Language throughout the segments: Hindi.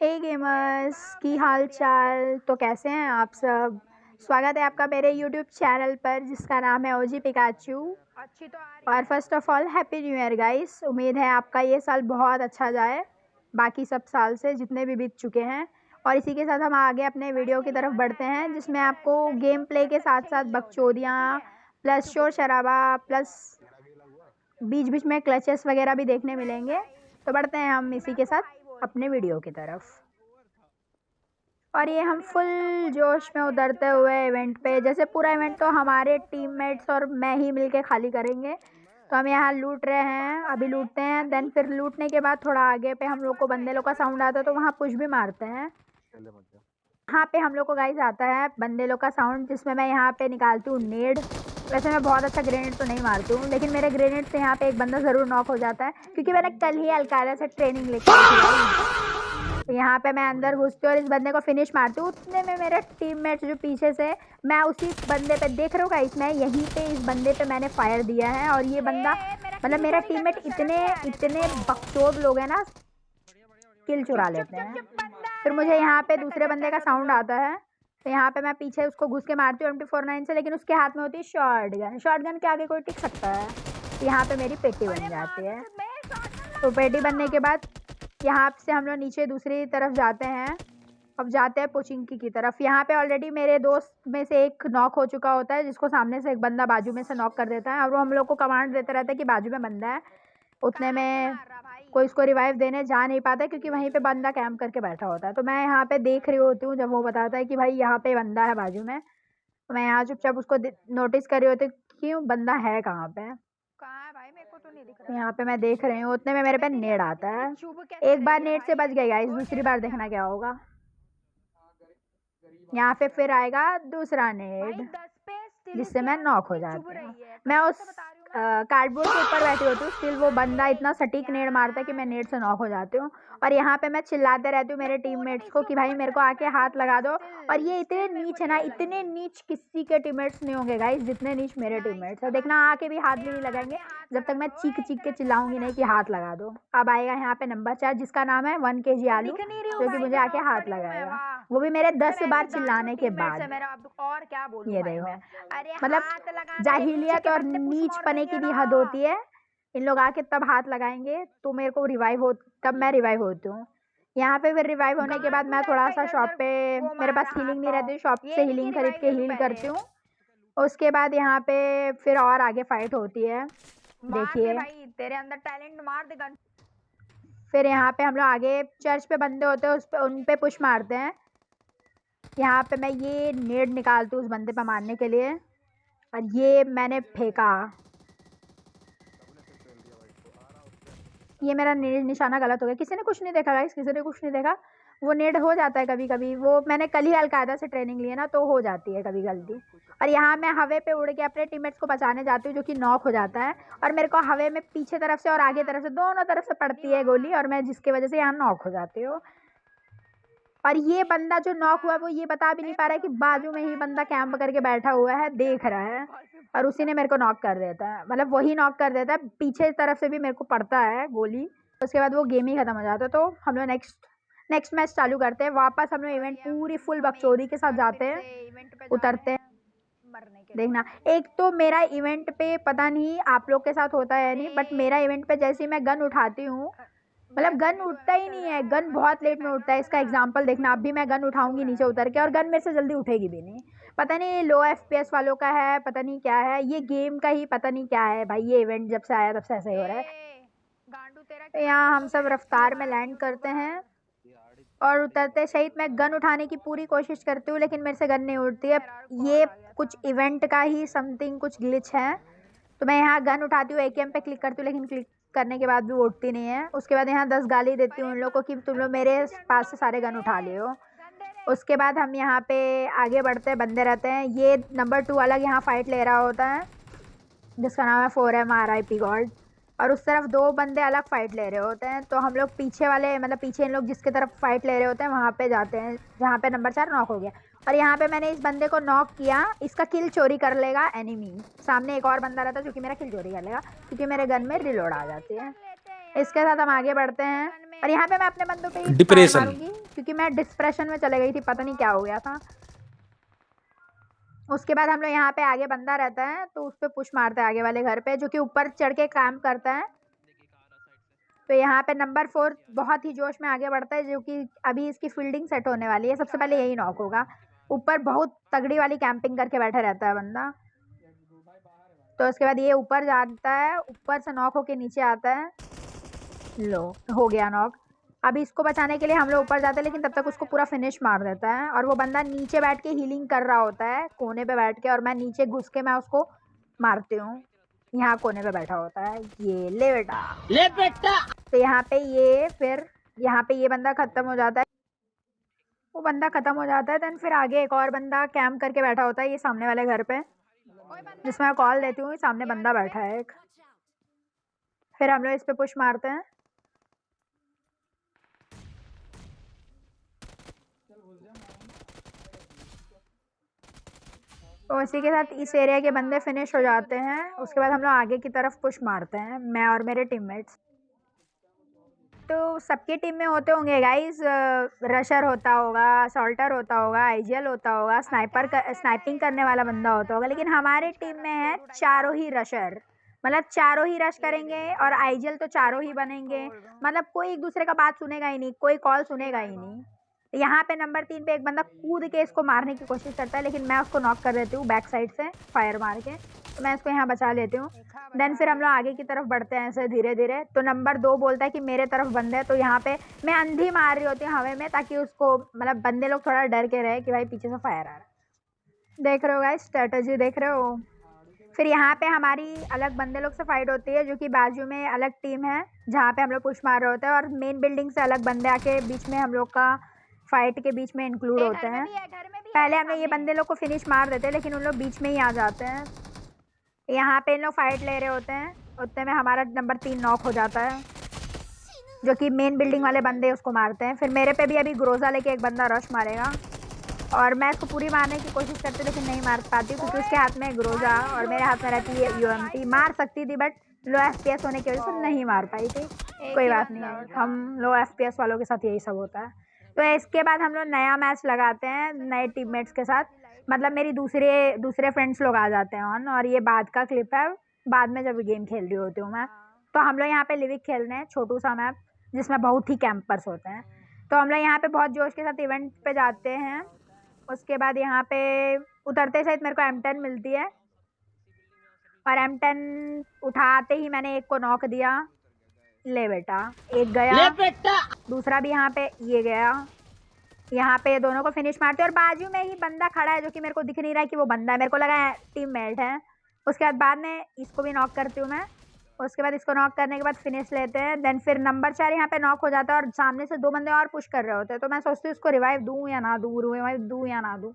हे गेमर्स की हाल चाल। तो कैसे हैं आप सब। स्वागत है आपका मेरे यूट्यूब चैनल पर जिसका नाम है ओजी पिकाचू। और first of all happy new year guys. उम्मीद है आपका ये साल बहुत अच्छा जाए बाकी सब साल से जितने भी बीत चुके हैं। और इसी के साथ हम आगे अपने वीडियो की तरफ बढ़ते हैं जिसमें आपको गेम प्ले के साथ साथ बकचोदियाँ प्लस शोर शराबा प्लस बीच बीच में क्लचेस वगैरह भी देखने मिलेंगे। तो बढ़ते हैं हम इसी के साथ अपने वीडियो की तरफ। और ये हम फुल जोश में उतरते हुए इवेंट पे, जैसे पूरा इवेंट तो हमारे टीममेट्स और मैं ही मिलके खाली करेंगे। तो हम यहाँ लूट रहे हैं, अभी लूटते हैं, देन फिर लूटने के बाद थोड़ा आगे पे हम लोग को बंदे लोग का साउंड आता है तो वहाँ पुश भी मारते हैं। यहाँ पे हम लोग को गाइस आता है बंदे लोग का साउंड जिसमें मैं यहाँ पे निकालती हूँ नेड। वैसे मैं बहुत अच्छा ग्रेनेड तो नहीं मारती हूँ लेकिन मेरे ग्रेनेड से यहाँ पे एक बंदा ज़रूर नॉक हो जाता है क्योंकि मैंने कल ही अलकायदा से ट्रेनिंग लेके आई थी। तो यहाँ पे मैं अंदर घुसती हूँ और इस बंदे को फिनिश मारती हूँ। उतने में मेरे टीममेट्स जो पीछे से, मैं उसी बंदे पे देख रहा हूँ गाइस, मैं यहीं पे इस बंदे पे मैंने फायर दिया है और ये बंदा मतलब मेरा टीममेट इतने बकचोद लोग हैं ना, किल चुरा लेते हैं। फिर मुझे यहाँ पे दूसरे बंदे का साउंड आता है तो यहाँ पे मैं पीछे उसको घुस के मारती हूँ MP49 से, लेकिन उसके हाथ में होती है शॉर्ट गन। शॉर्ट गन के आगे कोई टिक सकता है। यहाँ पे मेरी पेटी बन जाती है। तो पेटी बनने के बाद यहाँ से हम लोग नीचे दूसरी तरफ जाते हैं। अब जाते हैं पोचिंकी की तरफ। यहाँ पे ऑलरेडी मेरे दोस्त में से एक नॉक हो चुका होता है जिसको सामने से एक बंदा बाजू में से नॉक कर देता है और वो हम लोग को कमांड देता रहता है कि बाजू में बंदा है। उतने में कोई इसको रिवाइव देने जा नहीं पाता क्योंकि वहीं पे बंदा कैंप करके बैठा होता है। तो मैं यहाँ पे देख रही होती हूँ जब वो बताता है कि भाई यहाँ पे बंदा है बाजू में, तो मैं यहाँ चुपचाप उसको नोटिस कर रही होती हूँ कि बंदा है कहाँ पे। भाई मेरे को तो नहीं दिख रहा। यहाँ पे मैं देख रही हूँ, उतने में मेरे पे नेड आता है। एक बार नेड से बच गई गाइस, दूसरी बार देखना क्या होगा। यहाँ पे फिर आएगा दूसरा नेड जिससे मैं नॉक हो जाती हूँ। मैं उस कार्डबोर्ड के ऊपर बैठी होती हूँ, स्टिल वो बंदा इतना सटीक नेड मारता है कि मैं नेड से नॉक हो जाती हूँ। और यहाँ पे मैं चिल्लाते रहती हूँ मेरे टीममेट्स को कि भाई मेरे को आके हाथ लगा दो। और ये इतने नीच है ना, इतने नीच किसी के टीममेट्स नहीं होंगे गाइस जितने नीच मेरे टीममेट्स है। देखना आके भी हाथ भी नहीं लगाएंगे जब तक मैं चीख चीख के चिल्लाऊंगी नहीं कि हाथ लगा दो। अब आएगा यहाँ पे नंबर 4 जिसका नाम है 1 kg आलू, जो कि मुझे आके हाथ लगाएगा, वो भी मेरे 10 बार चिल्लाने के बाद। और क्या बोलूं ये भाई देखो, मैं। अरे मतलब हाथ लगाना जाहिलियत और नीच पने की भी हद होती है। इन लोग आके तब हाथ लगाएंगे तो मेरे को रिवाइव हो, तब मैं रिवाइव होती हूँ। यहाँ पे फिर रिवाइव होने के बाद मैं थोड़ा सा शॉप पे, मेरे पास हीलिंग नहीं रहती, शॉप से हीलिंग खरीद के हील करती हूँ। उसके बाद यहाँ पे फिर और आगे फाइट होती है, देखिए भाई तेरे अंदर टैलेंट मार दे गन। फिर यहाँ पे हम लोग आगे चर्च पे बंदे होते हैं उस पे, उन पे पुश मारते हैं। यहाँ पे मैं ये नेड निकालती हूँ उस बंदे पे मारने के लिए और ये मैंने फेंका। ये मेरा नेड निशाना गलत हो गया, किसी ने कुछ नहीं देखा गाइस, किसी ने कुछ नहीं देखा। वो नेड हो जाता है कभी कभी, वो मैंने कल ही अलकायदा से ट्रेनिंग ली है ना, तो हो जाती है कभी गलती। और यहाँ मैं हवे पे उड़ के अपने टीममेट्स को बचाने जाती हूँ जो कि नॉक हो जाता है और मेरे को हवे में पीछे तरफ से और आगे तरफ से दोनों तरफ से पड़ती है गोली और मैं जिसकी वजह से यहाँ नॉक हो जाती हूँ। और ये बंदा जो नॉक हुआ है वो ये बता भी नहीं पा रहा है कि बाजू में ही बंदा कैंप करके बैठा हुआ है, देख रहा है, और उसी ने मेरे को नॉक कर देता है। मतलब वही नॉक कर देता है, पीछे तरफ से भी मेरे को पड़ता है गोली। उसके बाद वो गेम ही खत्म हो जाता है। तो हम लोग नेक्स्ट मैच चालू करते हैं। वापस हम लोग इवेंट पूरी फुल बकचोदी के साथ जाते हैं, उतरते हैं। देखना, एक तो मेरा इवेंट पे पता नहीं आप लोग के साथ होता है नहीं, बट मेरा इवेंट पे जैसे ही मैं गन उठाती हूँ, मतलब गन उठता ही नहीं है, गन बहुत लेट में उठता है। इसका एग्जांपल देखना, अब भी मैं गन उठाऊंगी नीचे उतर के और गन मेरे से जल्दी उठेगी भी नहीं। पता नहीं लो FPS वालों का है, पता नहीं क्या है, ये गेम का ही पता नहीं क्या है भाई। ये इवेंट जब से आया तब से ऐसा ही हो रहा है। तो यहाँ हम सब रफ्तार में लैंड करते हैं और उतरते सहित मैं गन उठाने की पूरी कोशिश करती हूँ लेकिन मेरे से गन नहीं उठती है। ये कुछ इवेंट का ही समथिंग कुछ ग्लिच है। तो मैं यहाँ गन उठाती हूँ, AKM पे क्लिक करती हूँ लेकिन क्लिक करने के बाद भी उठती नहीं है। उसके बाद यहाँ 10 गाली देती हूँ उन लोगों को कि तुम लोग मेरे पास से सारे गन उठा ले हो। उसके बाद हम यहाँ पे आगे बढ़ते हैं, बंदे रहते हैं। ये नंबर 2 अलग यहाँ फाइट ले रहा होता है जिसका नाम है 4M RIP गॉड, और उस तरफ 2 बंदे अलग फाइट ले रहे होते हैं। तो हम लोग पीछे वाले, मतलब पीछे इन लोग जिसके तरफ फाइट ले रहे होते हैं वहाँ पे जाते हैं जहाँ पे नंबर 4 नॉक हो गया। और यहाँ पे मैंने इस बंदे को नॉक किया, इसका किल चोरी कर लेगा एनिमी। सामने एक और बंदा रहता है जो कि मेरा किल चोरी कर लेगा क्योंकि मेरे गन में रिलोड आ जाती है। इसके साथ हम आगे बढ़ते हैं और यहाँ पे मैं अपने बंदों पे ही फायर मारूंगी क्योंकि मैं डिस्प्रेशन में चले गई थी, पता नहीं क्या हो गया था। उसके बाद हम लोग यहाँ पे आगे बंदा रहता है तो उस पर पुश मारते हैं आगे वाले घर पे, जो कि ऊपर चढ़ के काम करता है। तो यहाँ पे नंबर 4 बहुत ही जोश में आगे बढ़ता है, जो कि अभी इसकी फील्डिंग सेट होने वाली है। सबसे पहले यही नॉक होगा। ऊपर बहुत तगड़ी वाली कैंपिंग करके बैठा रहता है बंदा। तो उसके बाद ये ऊपर जाता है, ऊपर से नॉक होके नीचे आता है। लो, हो गया नॉक। अभी इसको बचाने के लिए हम लोग ऊपर जाते हैं, लेकिन तब तक उसको पूरा फिनिश मार देता है। और वो बंदा नीचे बैठ के हीलिंग कर रहा होता है कोने पे बैठ के, और मैं नीचे घुस के मैं उसको मारती हूँ। यहाँ कोने पे बैठा होता है। ये ले बेटा, ले बेटा। तो यहाँ पे ये फिर यहाँ पे ये बंदा खत्म हो जाता है। वो बंदा खत्म हो जाता है। देन फिर आगे एक और बंदा कैंप करके बैठा होता है, ये सामने वाले घर पे, जिसमें मैं कॉल देती हूँ। सामने बंदा बैठा है एक। फिर हम लोग इस पे पुश मारते हैं। तो इसी के साथ इस एरिया के बंदे फिनिश हो जाते हैं। उसके बाद हम लोग आगे की तरफ पुश मारते हैं, मैं और मेरे टीममेट्स। तो सबकी टीम में होते होंगे गाइस, रशर होता होगा, असॉल्टर होता होगा, आईजीएल होता होगा, स्नाइपिंग करने वाला बंदा होता होगा। लेकिन हमारे टीम में है चारों ही रशर, मतलब चारों ही रश करेंगे। और आईजीएल तो चारों ही बनेंगे, मतलब कोई एक दूसरे का बात सुनेगा ही नहीं, कोई कॉल सुनेगा ही नहीं। यहाँ पे नंबर 3 पे एक बंदा कूद के इसको मारने की कोशिश करता है, लेकिन मैं उसको नॉक कर देती हूँ बैक साइड से फायर मार के। तो मैं इसको यहाँ बचा लेती हूँ। देन फिर हम लोग आगे की तरफ बढ़ते हैं ऐसे धीरे धीरे। तो नंबर 2 बोलता है कि मेरे तरफ बंदे है। तो यहाँ पे मैं अंधी मार रही होती हूँ हवा में, ताकि उसको मतलब बंदे लोग थोड़ा डर के रहे कि भाई पीछे से फायर आ रहा है। देख रहे हो गाइस, स्ट्रेटजी देख रहे हो। फिर यहाँ पे हमारी अलग बंदे लोग से फाइट होती है, जो कि बाजू में अलग टीम है जहाँ पे हम लोग पुश मार रहे होते हैं। और मेन बिल्डिंग से अलग बंदे आके बीच में हम लोग का फाइट के बीच में इंक्लूड होते हैं। पहले हम लोग ये बंदे लोग को फिनिश मार देते हैं, लेकिन उन लोग बीच में ही आ जाते हैं। यहाँ पे इन लोग फाइट ले रहे होते हैं, उतने में हमारा नंबर 3 नॉक हो जाता है, जो कि मेन बिल्डिंग वाले बंदे उसको मारते हैं। फिर मेरे पे भी अभी ग्रोजा लेके एक बंदा रश मारेगा, और मैं इसको पूरी मारने की कोशिश करती हूँ, लेकिन नहीं मार पाती क्योंकि उसके हाथ में ग्रोजा और मेरे हाथ में रहती है यूएमपी। मार सकती थी बट लो एफपीएस होने की वजह से नहीं मार पाई थी। कोई बात नहीं, हम लो एफपीएस वालों के साथ यही सब होता है। तो इसके बाद हम लोग नया मैच लगाते हैं नए टीममेट्स के साथ, मतलब मेरी दूसरे फ्रेंड्स लोग आ जाते हैं ऑन। और ये बाद का क्लिप है, बाद में जब गेम खेल रही होती हूँ मैं। तो हम लोग यहाँ पे लिविक खेल रहे हैं, छोटू सा मैप जिसमें बहुत ही कैंपर्स होते हैं। तो हम लोग यहाँ पे बहुत जोश के साथ इवेंट पे जाते हैं। उसके बाद यहाँ पे उतरते सहित मेरे को M10 मिलती है, और M10 उठाते ही मैंने एक को नॉक दिया। ले बेटा, एक गया, ले बेटा। दूसरा भी यहाँ पे ये गया। यहाँ पे दोनों को फिनिश मारते हैं, और बाजू में ही बंदा खड़ा है जो कि मेरे को दिख नहीं रहा है कि वो बंदा है, मेरे को लगा है टीममेट है। उसके बाद में इसको भी नॉक करती हूँ मैं। उसके बाद इसको नॉक करने के बाद फिनिश लेते हैं। देन फिर नंबर 4 यहाँ पे नॉक हो जाता है, और सामने से 2 बंदे और पुश कर रहे होते हैं। तो मैं सोचती हूँ इसको रिवाइव दूँ या ना दूँ, रिवाइव दूँ या ना दूँ।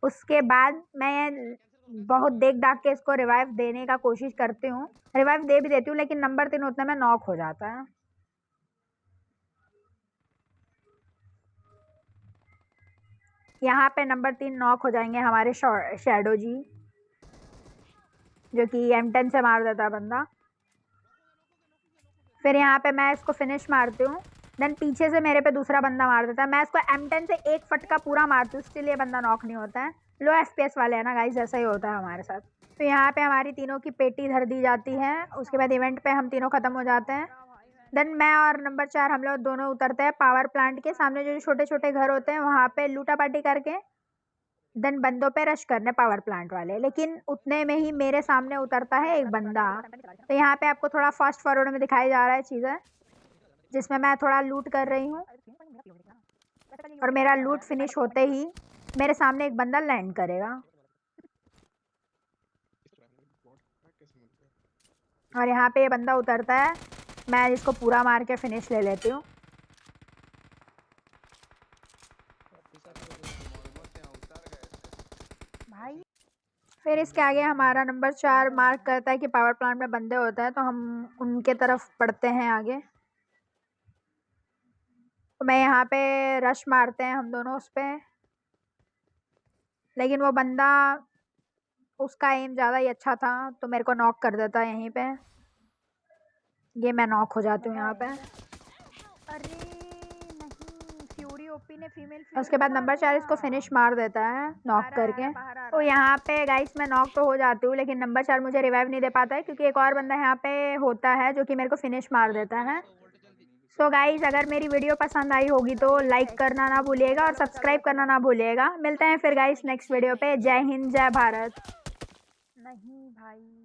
उसके बाद मैं बहुत देख दाख के इसको रिवाइव देने का कोशिश करती हूँ, रिवाइव दे भी देती हूँ, लेकिन नंबर 3 उतने में नॉक हो जाता है। यहाँ पे नंबर 3 नॉक हो जाएंगे हमारे शैडो जी, जो कि M10 से मार देता है बंदा। फिर यहाँ पे मैं इसको फिनिश मारती हूँ। देन पीछे से मेरे पे दूसरा बंदा मार देता है, मैं इसको M10 से एक फटका पूरा मारती हूँ, इसलिए बंदा नॉक नहीं होता है। लो एफपीएस वाले हैं ना गाइस, ऐसा ही होता है हमारे साथ। तो यहाँ पे हमारी तीनों की पेटी धर दी जाती है। उसके बाद इवेंट पे हम तीनों खत्म हो जाते हैं। देन मैं और नंबर 4 हम लोग दोनों उतरते हैं पावर प्लांट के सामने, जो छोटे छोटे घर होते हैं वहाँ पे लूटा पाटी करके देन बंदों पे रश करने पावर प्लांट वाले। लेकिन उतने में ही मेरे सामने उतरता है एक बंदा। तो यहाँ पे आपको थोड़ा फास्ट फॉरवर्ड में दिखाई जा रहा है चीज़ें, जिसमें मैं थोड़ा लूट कर रही हूँ। और मेरा लूट फिनिश होते ही मेरे सामने एक बंदा लैंड करेगा, और यहाँ पे ये बंदा उतरता है, मैं इसको पूरा मार के फिनिश ले लेती हूँ। भाई फिर इसके आगे हमारा नंबर 4 मार्क करता है कि पावर प्लांट में बंदे होते हैं, तो हम उनके तरफ बढ़ते हैं आगे। तो मैं यहाँ पे रश मारते हैं हम दोनों उस पर, लेकिन वो बंदा उसका एम ज़्यादा ही अच्छा था, तो मेरे को नॉक कर देता है यहीं पे। ये मैं नॉक हो जाती हूँ यहाँ पे। अरे नहीं, फ्यूरी ओपी ने फीमेल उसके बाद नंबर 4 इसको फिनिश मार देता है नॉक करके। तो यहाँ पे गाइस मैं नॉक तो हो जाती हूँ, लेकिन नंबर 4 मुझे रिवाइव नहीं दे पाता है, क्योंकि एक और बंदा यहाँ पे होता है जो कि मेरे को फिनिश मार देता है। सो गाइस अगर मेरी वीडियो पसंद आई होगी तो लाइक करना ना भूलिएगा और सब्सक्राइब करना ना भूलिएगा। मिलते हैं फिर गाइस नेक्स्ट वीडियो पे। जय हिंद, जय भारत। नहीं भाई।